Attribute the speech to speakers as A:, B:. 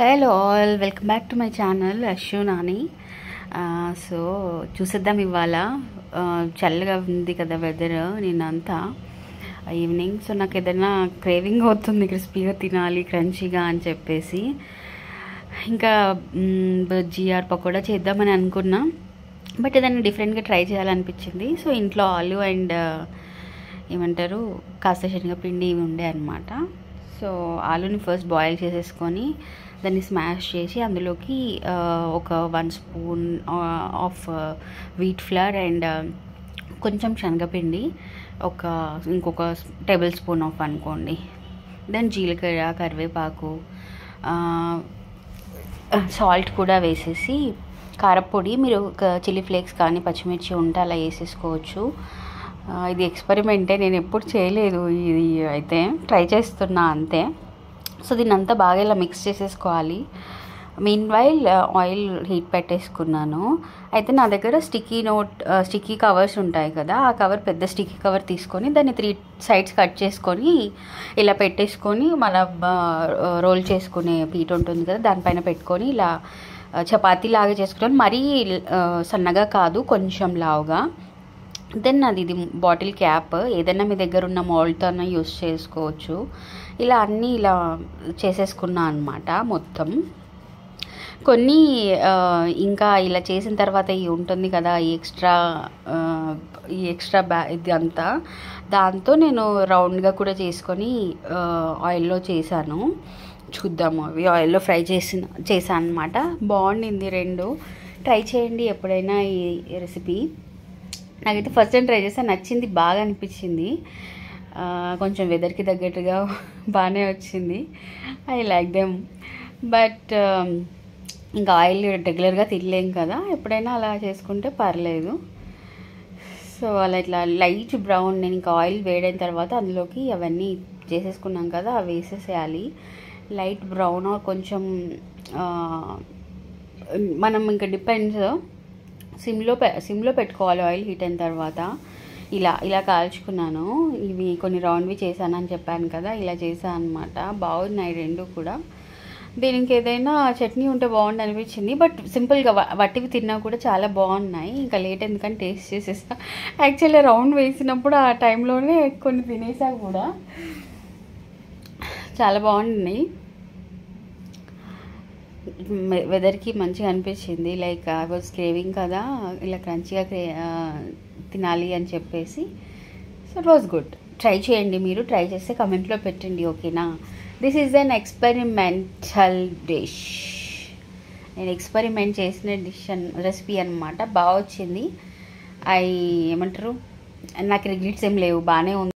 A: Hello all, welcome back to my channel Ashwu Nani. So చూసేద్దాం ఇవాళ. చల్లగా ఉంది కదా వెదర్ నిన్నంతా ఈవినింగ్. సో నాకు ఏదైనా క్రేవింగ్ అవుతుంది క్రిస్పీగా తినాలి, క్రంచీగా అని చెప్పేసి ఇంకా బజ్జీ ఆర్ పకోడా చేద్దామని అనుకున్నా. బట్ ఏదైనా డిఫరెంట్గా ట్రై చేయాలనిపించింది. సో ఇంట్లో ఆలు అండ్ ఏమంటారు కాస్త శనగపిండి ఇవి ఉండే అనమాట. సో ఆలుని ఫస్ట్ బాయిల్ చేసేసుకొని దాన్ని స్మాష్ చేసి అందులోకి ఒక 1 spoon of wheat flower and కొంచెం శనగపిండి, ఇంకొక టేబుల్ స్పూన్ ఆఫ్ అనుకోండి. దెన్ జీలకర్ర, కరివేపాకు, సాల్ట్ కూడా వేసేసి కారపొడి, మీరు చిల్లీ ఫ్లేక్స్ కానీ పచ్చిమిర్చి ఉంటే అలా వేసేసుకోవచ్చు. ఇది ఎక్స్పెరిమెంటే, నేను ఎప్పుడు చేయలేదు, ఇది అయితే ట్రై చేస్తున్నా అంతే. సో దీన్ని అంతా బాగా ఇలా మిక్స్ చేసేసుకోవాలి. మీన్ వైల్ ఆయిల్ హీట్ పెట్టేసుకున్నాను. అయితే నా దగ్గర స్టిక్కీ కవర్స్ ఉంటాయి కదా, ఆ కవర్ పెద్ద స్టిక్కీ కవర్ తీసుకొని దాన్ని 3 సైడ్స్ కట్ చేసుకొని ఇలా పెట్టేసుకొని మళ్ళీ రోల్ చేసుకునే పీట ఉంటుంది కదా దానిపైన పెట్టుకొని ఇలా చపాతీలాగా చేసుకుంటాను. మరీ సన్నగా కాదు, కొంచెం లావుగా. దెన్ ఇది బాటిల్ క్యాప్, ఏదైనా మీ దగ్గర ఉన్న మోల్డ్తో యూస్ చేసుకోవచ్చు. ఇలా అన్నీ ఇలా చేసేసుకున్నా అనమాట మొత్తం. కొన్ని ఇంకా ఇలా చేసిన తర్వాత ఇది ఉంటుంది కదా, ఈ ఎక్స్ట్రా ఇది అంతా, దాంతో నేను రౌండ్గా కూడా చేసుకొని ఆయిల్లో చేశాను. చూద్దాము, అవి ఆయిల్లో ఫ్రై చేశాను అనమాట. బాగుండింది. 2 ట్రై చేయండి ఎప్పుడైనా ఈ రెసిపీ. నాకైతే ఫస్ట్ టైం ట్రై చేస్తే నచ్చింది, బాగా అనిపించింది. కొంచెం వెదర్కి తగ్గట్టుగా బాగానే వచ్చింది. I like them. బట్ ఇంకా ఆయిల్ రెగ్యులర్గా తినలేం కదా, ఎప్పుడైనా అలా చేసుకుంటే పర్లేదు. సో అలా ఇట్లా లైట్ బ్రౌన్, నేను ఇంకా ఆయిల్ వేడైన తర్వాత అందులోకి అవన్నీ చేసేసుకున్నాం కదా అవి వేసేసేయాలి. లైట్ బ్రౌన్ కొంచెం మనం ఇంకా డిపెండ్స్, సిమ్లో పెట్టుకోవాలి ఆయిల్ హీట్ అయిన తర్వాత. ఇలా కాల్చుకున్నాను. ఇవి కొన్ని రౌండ్వి చేశానని చెప్పాను కదా, ఇలా చేశాను అనమాట. బాగున్నాయి 2 కూడా. దీనికి ఏదైనా చట్నీ ఉంటే బాగుంది అనిపించింది. బట్ సింపుల్గా వట్టివి తిన్నా కూడా చాలా బాగున్నాయి. ఇంకా లేట్ ఎందుకని టేస్ట్ చేసేసా. యాక్చువల్లీ రౌండ్ వేసినప్పుడు ఆ టైంలోనే కొన్ని తినేసా కూడా. చాలా బాగున్నాయి. వెదర్కి మంచిగా అనిపించింది. లైక్ ఐ వాజ్ క్రేవింగ్ కదా, ఇలా క్రంచిగా తినాలి అని చెప్పేసి. So it was good. Try చేయండి, మీరు ట్రై చేస్తే కమెంట్లో పెట్టండి, ఓకేనా? This is an experimental dish. నేను ఎక్స్పెరిమెంట్ చేసిన రెసిపీ అనమాట. బాగా వచ్చింది. ఏమంటారు, నాకు రిగ్రెట్స్ ఏం లేవు, బాగానే ఉంది.